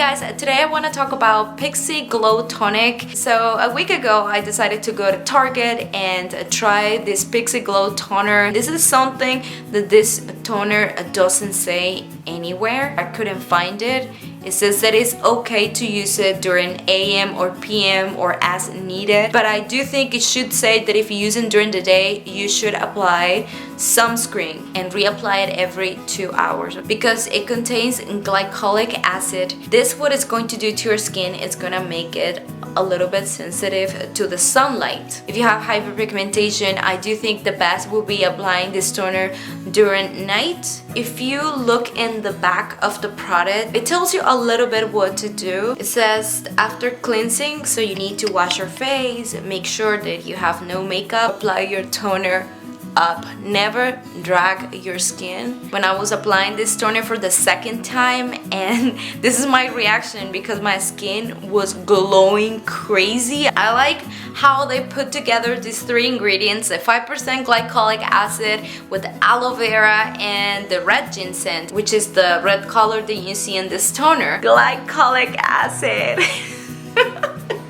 guys, today I want to talk about Pixi Glow Tonic. So a week ago I decided to go to Target and try this Pixi Glow toner. This is something that this toner doesn't say anywhere. I couldn't find it. It says that it's okay to use it during AM or PM or as needed, but I do think it should say that if you use it during the day, you should apply sunscreen and reapply it every 2 hours because it contains glycolic acid. This what it's going to do to your skin is gonna make it a little bit sensitive to the sunlight. If you have hyperpigmentation, I do think the best will be applying this toner during night. If you look in the back of the product, it tells you a little bit what to do. It says after cleansing, so you need to wash your face, make sure that you have no makeup, apply your toner up, never drag your skin. When I was applying this toner for the second time, and this is my reaction because my skin was glowing crazy. I like how they put together these three ingredients, the 5% glycolic acid with aloe vera and the red ginseng, which is the red color that you see in this toner. Glycolic acid.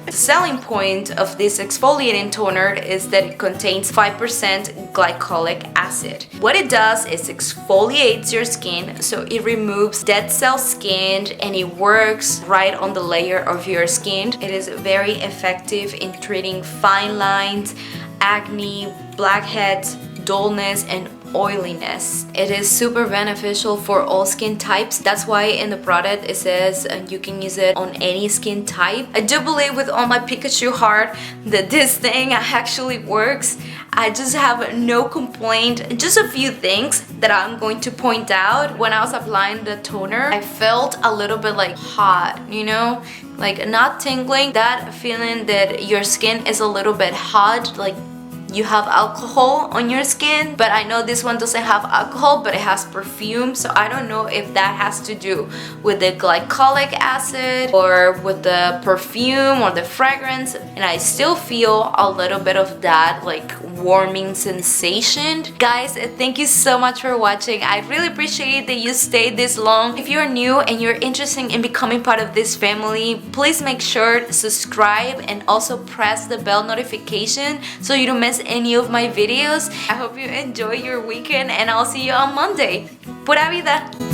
The selling point of this exfoliating toner is that it contains 5% glycolic acid. What it does is exfoliates your skin, so it removes dead cell skin and it works right on the layer of your skin. It is very effective in treating fine lines, acne, blackheads, dullness, and oiliness. It is super beneficial for all skin types. That's why in the product it says you can use it on any skin type. I do believe with all my Pikachu heart that this thing actually works. I just have no complaint. Just a few things that I'm going to point out. When I was applying the toner, I felt a little bit like hot, you know? Like not tingling, that feeling that your skin is a little bit hot, like you have alcohol on your skin. But I know this one doesn't have alcohol, but it has perfume, so I don't know if that has to do with the glycolic acid or with the perfume or the fragrance. And I still feel a little bit of that like warming sensation. Guys, thank you so much for watching. I really appreciate that you stayed this long. If you're new and you're interested in becoming part of this family, please make sure to subscribe and also press the bell notification so you don't miss any of my videos. I hope you enjoy your weekend and I'll see you on Monday. Pura vida!